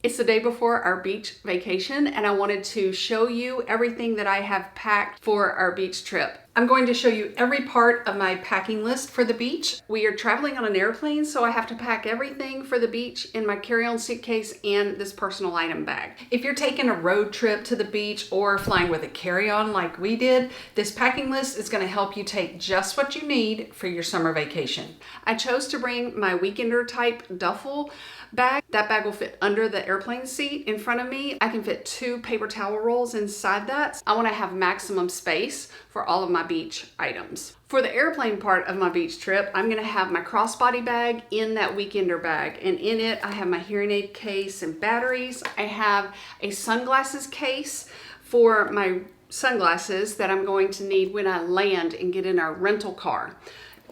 It's the day before our beach vacation, and I wanted to show you everything that I have packed for our beach trip. I'm going to show you every part of my packing list for the beach. We are traveling on an airplane, so I have to pack everything for the beach in my carry-on suitcase and this personal item bag. If you're taking a road trip to the beach or flying with a carry-on like we did, this packing list is going to help you take just what you need for your summer vacation. I chose to bring my weekender type duffel bag. That bag will fit under the airplane seat in front of me. I can fit 2 paper towel rolls inside that. I want to have maximum space for all of my beach items. For the airplane part of my beach trip, I'm going to have my crossbody bag in that weekender bag, and in it I have my hearing aid case and batteries. I have a sunglasses case for my sunglasses that I'm going to need when I land and get in our rental car.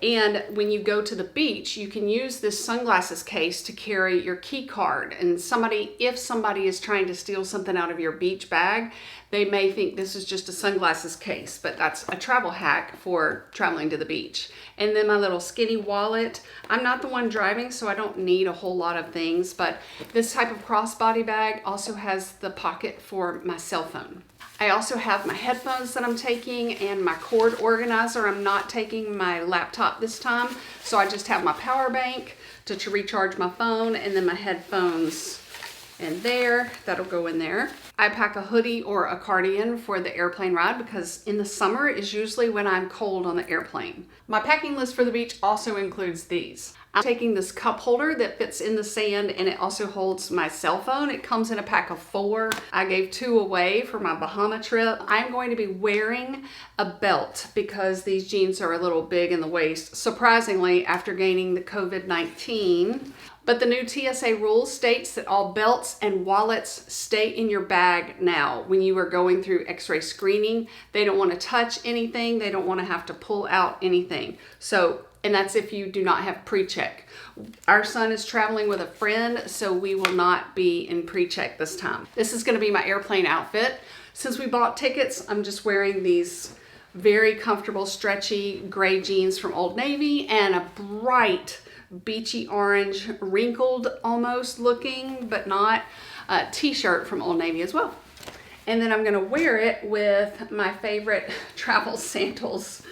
And when you go to the beach, you can use this sunglasses case to carry your key card. And if somebody is trying to steal something out of your beach bag, they may think this is just a sunglasses case, but that's a travel hack for traveling to the beach. And then my little skinny wallet. I'm not the one driving, so I don't need a whole lot of things, but this type of crossbody bag also has the pocket for my cell phone. I also have my headphones that I'm taking and my cord organizer. I'm not taking my laptop this time, so I just have my power bank to recharge my phone, and then my headphones in there. That'll go in there. I pack a hoodie or a cardigan for the airplane ride because in the summer is usually when I'm cold on the airplane. My packing list for the beach also includes these. I'm taking this cup holder that fits in the sand, and it also holds my cell phone. It comes in a pack of 4. I gave 2 away for my Bahama trip. I'm going to be wearing a belt because these jeans are a little big in the waist, surprisingly, after gaining the COVID-19. But the new TSA rule states that all belts and wallets stay in your bag now. When you are going through x-ray screening, they don't want to touch anything. They don't want to have to pull out anything. And that's if you do not have pre-check. Our son is traveling with a friend, so we will not be in pre-check this time. This is going to be my airplane outfit. Since we bought tickets, I'm just wearing these very comfortable, stretchy gray jeans from Old Navy and a bright beachy orange, wrinkled almost looking, but not, t-shirt from Old Navy as well. And then I'm going to wear it with my favorite travel sandals.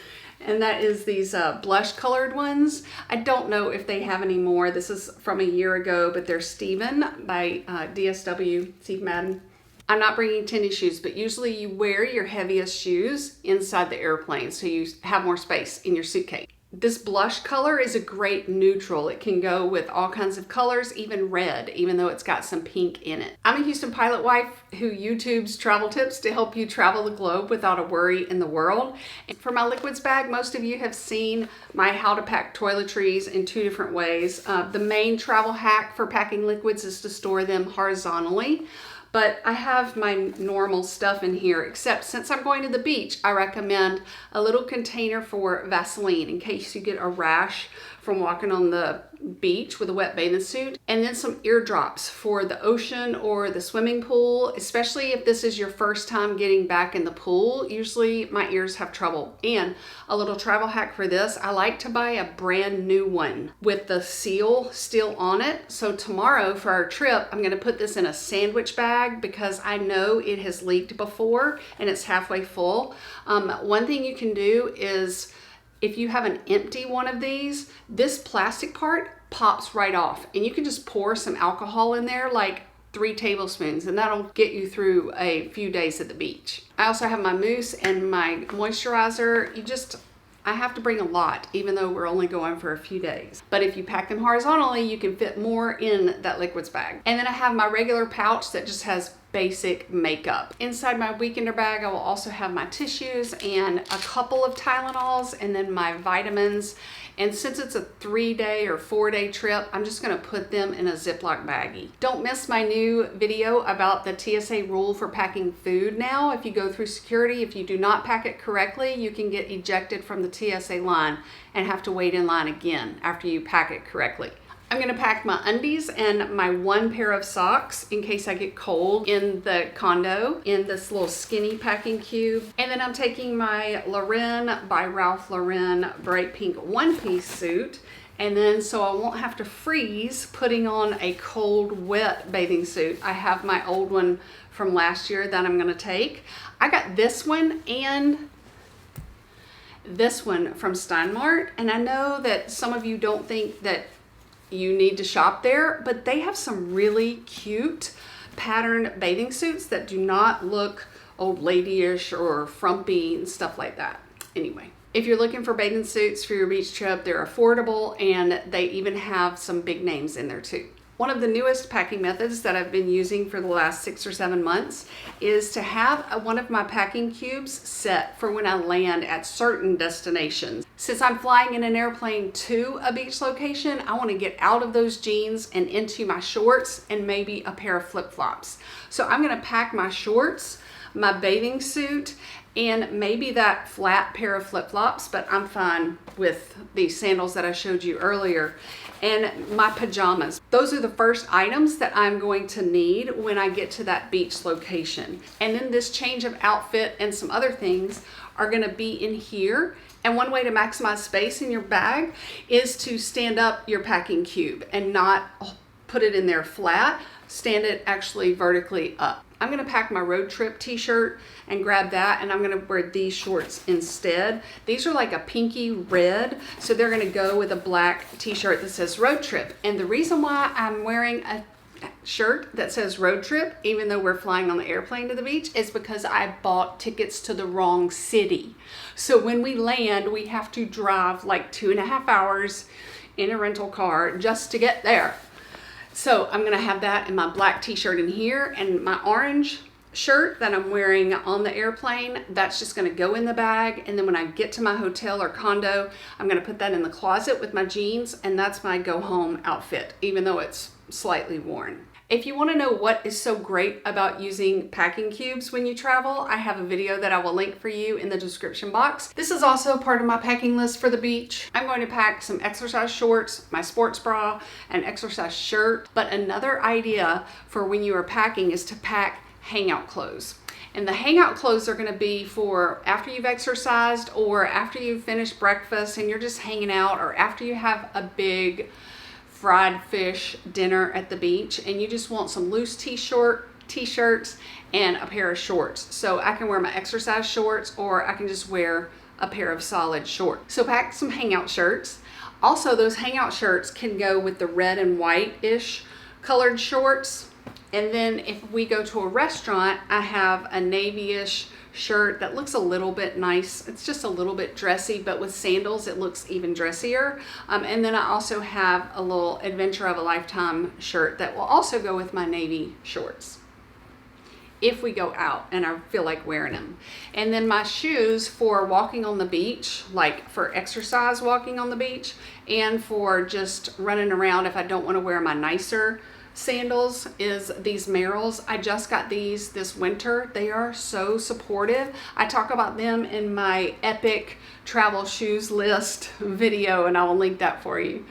And that is these blush colored ones. I don't know if they have any more. This is from a year ago, but they're Steven by DSW, Steve Madden. I'm not bringing tennis shoes, but usually you wear your heaviest shoes inside the airplane so you have more space in your suitcase. This blush color is a great neutral. It can go with all kinds of colors, even red, even though it's got some pink in it. I'm a Houston pilot wife who YouTubes travel tips to help you travel the globe without a worry in the world. And for my liquids bag, most of you have seen my how to pack toiletries in 2 different ways. The main travel hack for packing liquids is to store them horizontally. But I have my normal stuff in here, except since I'm going to the beach, I recommend a little container for Vaseline in case you get a rash from walking on the beach with a wet bathing suit, and then some eardrops for the ocean or the swimming pool, especially if this is your first time getting back in the pool. Usually my ears have trouble. And a little travel hack for this, I like to buy a brand new one with the seal still on it. So tomorrow for our trip, I'm going to put this in a sandwich bag because I know it has leaked before and it's halfway full. One thing you can do is, if you have an empty one of these, this plastic part pops right off, and you can just pour some alcohol in there, like 3 tablespoons, and that'll get you through a few days at the beach. I also have my mousse and my moisturizer. I have to bring a lot, even though we're only going for a few days. But if you pack them horizontally, you can fit more in that liquids bag. And then I have my regular pouch that just has basic makeup. Inside my weekender bag, I will also have my tissues and a couple of Tylenols, and then my vitamins. And since it's a 3-day or 4-day trip, I'm just gonna put them in a Ziploc baggie. Don't miss my new video about the TSA rule for packing food now. If you go through security, if you do not pack it correctly, you can get ejected from the TSA line and have to wait in line again after you pack it correctly. I'm gonna pack my undies and my 1 pair of socks in case I get cold in the condo in this little skinny packing cube. And then I'm taking my Lauren by Ralph Lauren bright pink one-piece suit And then so I won't have to freeze putting on a cold, wet bathing suit. I have my old one from last year that I'm gonna take. I got this one and this one from Steinmart, and I know that some of you don't think that you need to shop there, but they have some really cute patterned bathing suits that do not look old lady-ish or frumpy and stuff like that. Anyway, if you're looking for bathing suits for your beach trip, they're affordable, and they even have some big names in there too. One of the newest packing methods that I've been using for the last 6 or 7 months is to have one of my packing cubes set for when I land at certain destinations. Since I'm flying in an airplane to a beach location, I want to get out of those jeans and into my shorts and maybe a pair of flip-flops. So I'm going to pack my shorts, my bathing suit, and maybe that flat pair of flip-flops, but I'm fine with these sandals that I showed you earlier, and my pajamas. Those are the first items that I'm going to need when I get to that beach location. And then this change of outfit and some other things are gonna be in here. And one way to maximize space in your bag is to stand up your packing cube and not put it in there flat, stand it actually vertically up. I'm gonna pack my road trip t-shirt and grab that, and I'm gonna wear these shorts instead. These are like a pinky red, so they're gonna go with a black t-shirt that says road trip. And the reason why I'm wearing a shirt that says road trip, even though we're flying on the airplane to the beach, is because I bought tickets to the wrong city. So when we land, we have to drive like 2.5 hours in a rental car just to get there. So I'm gonna have that in my black t-shirt in here, and my orange shirt that I'm wearing on the airplane, that's just gonna go in the bag. And then when I get to my hotel or condo, I'm gonna put that in the closet with my jeans, and that's my go home outfit, even though it's slightly worn. If you want to know what is so great about using packing cubes when you travel, I have a video that I will link for you in the description box. This is also part of my packing list for the beach. I'm going to pack some exercise shorts, my sports bra, an exercise shirt. But another idea for when you are packing is to pack hangout clothes. And the hangout clothes are going to be for after you've exercised, or after you've finished breakfast and you're just hanging out, or after you have a big fried fish dinner at the beach and you just want some loose t-shirts and a pair of shorts. So I can wear my exercise shorts, or I can just wear a pair of solid shorts. So pack some hangout shirts. Also, those hangout shirts can go with the red and white-ish colored shorts. And then if we go to a restaurant, I have a navy-ish shirt that looks a little bit nice. It's just a little bit dressy, but with sandals it looks even dressier. And then I also have a little Adventure of a Lifetime shirt that will also go with my navy shorts if we go out and I feel like wearing them. And then my shoes for walking on the beach, like for exercise walking on the beach, and for just running around if I don't want to wear my nicer sandals, is these Merrells. I just got these this winter. They are so supportive. I talk about them in my epic travel shoes list video, and I will link that for you.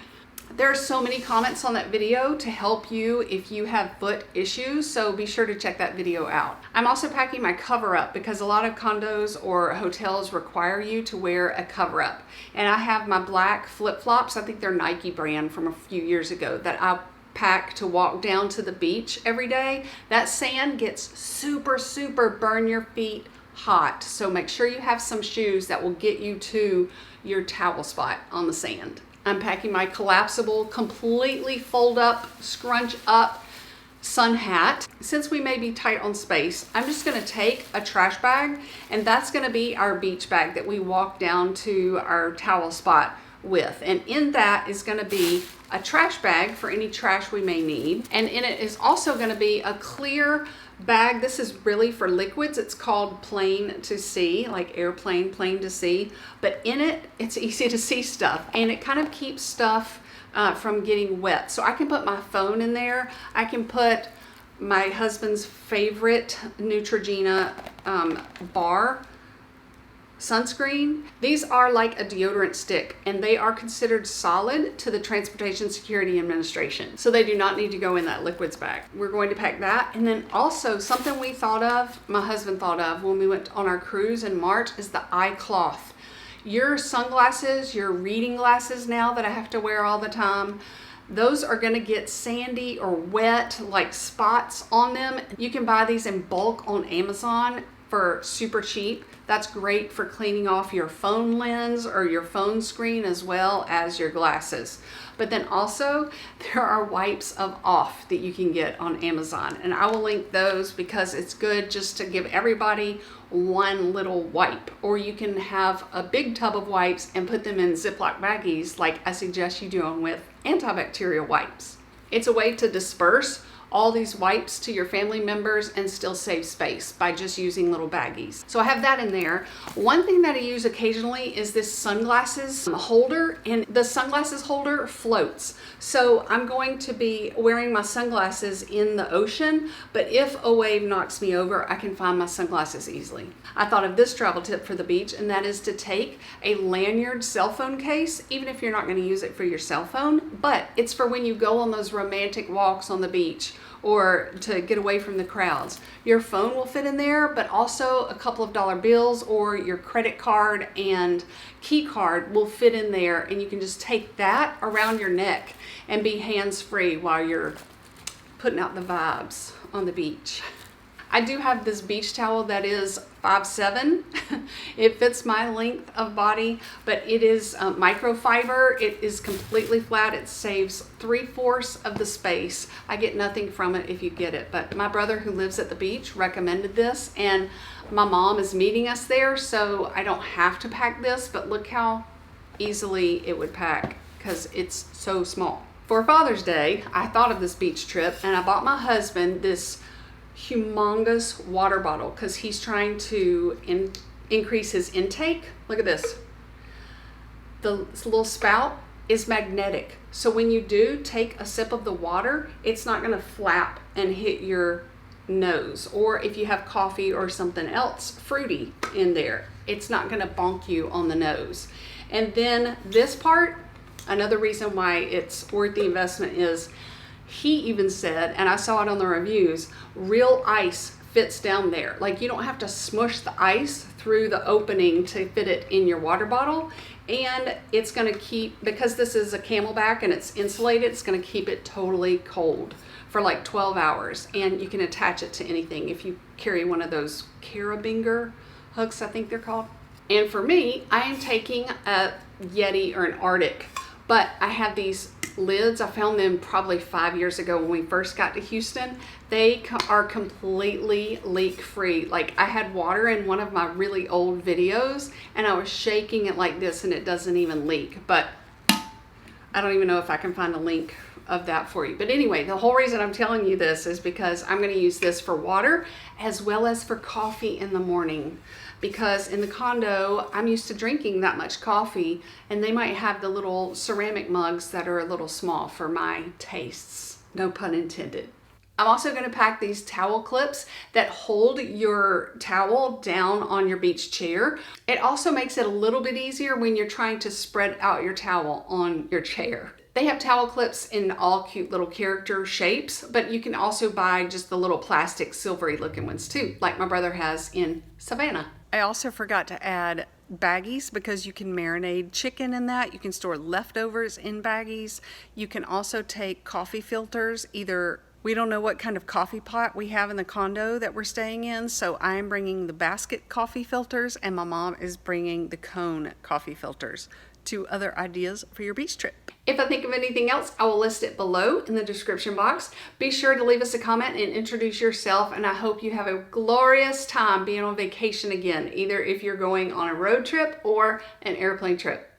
There are so many comments on that video to help you if you have foot issues, so be sure to check that video out. I'm also packing my cover up because a lot of condos or hotels require you to wear a cover up. And I have my black flip-flops, I think they're Nike brand from a few years ago, that I pack to walk down to the beach every day. That sand gets super burn your feet hot, so make sure you have some shoes that will get you to your towel spot on the sand. I'm packing my collapsible, completely fold up, scrunch up sun hat. Since we may be tight on space, I'm just gonna take a trash bag, and that's gonna be our beach bag that we walk down to our towel spot with. And in that is gonna be a trash bag for any trash we may need. And in it is also gonna be a clear bag. This is really for liquids. It's called Plain to See, like airplane, plain to see. But in it, it's easy to see stuff, and it kind of keeps stuff from getting wet. So I can put my phone in there. I can put my husband's favorite Neutrogena bar sunscreen. These are like a deodorant stick, and they are considered solid to the Transportation Security Administration. So they do not need to go in that liquids bag. We're going to pack that. And then also something we thought of, my husband thought of when we went on our cruise in March, is the eye cloth. Your sunglasses, your reading glasses now that I have to wear all the time, those are going to get sandy or wet, like spots on them. You can buy these in bulk on Amazon for super cheap. That's great for cleaning off your phone lens or your phone screen as well as your glasses. But then also there are wipes of off that you can get on Amazon, and I will link those because it's good just to give everybody one little wipe. Or you can have a big tub of wipes and put them in Ziploc baggies like I suggest you do with antibacterial wipes. It's a way to disperse all these wipes to your family members and still save space by just using little baggies. So I have that in there. One thing that I use occasionally is this sunglasses holder, and the sunglasses holder floats. So I'm going to be wearing my sunglasses in the ocean, but if a wave knocks me over, I can find my sunglasses easily. I thought of this travel tip for the beach, and that is to take a lanyard cell phone case, even if you're not going to use it for your cell phone, but it's for when you go on those romantic walks on the beach or to get away from the crowds. Your phone will fit in there, but also a couple of dollar bills or your credit card and key card will fit in there, and you can just take that around your neck and be hands-free while you're putting out the vibes on the beach. I do have this beach towel that is 5'7". It fits my length of body, but it is microfiber. It is completely flat. It saves 3/4 of the space. I get nothing from it if you get it, but my brother who lives at the beach recommended this, and my mom is meeting us there, so I don't have to pack this, but look how easily it would pack because it's so small. For Father's Day, I thought of this beach trip, and I bought my husband this humongous water bottle because he's trying to increase his intake. Look at this. The little spout is magnetic, so when you do take a sip of the water, it's not going to flap and hit your nose, or if you have coffee or something else fruity in there, it's not going to bonk you on the nose. And then this part, another reason why it's worth the investment is he even said, and I saw it on the reviews, real ice fits down there. Like, you don't have to smush the ice through the opening to fit it in your water bottle. And it's going to keep, because this is a camelback and it's insulated, it's going to keep it totally cold for like 12 hours. And you can attach it to anything if you carry one of those carabiner hooks, I think they're called. And for me, I am taking a Yeti or an Arctic, but I have these lids. I found them probably 5 years ago when we first got to Houston. They are completely leak free. Like, I had water in one of my really old videos and I was shaking it like this and it doesn't even leak, but I don't even know if I can find a link of that for you. But anyway, the whole reason I'm telling you this is because I'm going to use this for water as well as for coffee in the morning, because in the condo I'm used to drinking that much coffee, and they might have the little ceramic mugs that are a little small for my tastes, no pun intended. I'm also going to pack these towel clips that hold your towel down on your beach chair. It also makes it a little bit easier when you're trying to spread out your towel on your chair. They have towel clips in all cute little character shapes, but you can also buy just the little plastic silvery looking ones too, like my brother has in Savannah. I also forgot to add baggies because you can marinate chicken in that. You can store leftovers in baggies. You can also take coffee filters. Either, we don't know what kind of coffee pot we have in the condo that we're staying in, so I'm bringing the basket coffee filters and my mom is bringing the cone coffee filters. 2 other ideas for your beach trip. If I think of anything else, I will list it below in the description box. Be sure to leave us a comment and introduce yourself, and I hope you have a glorious time being on vacation again, either if you're going on a road trip or an airplane trip.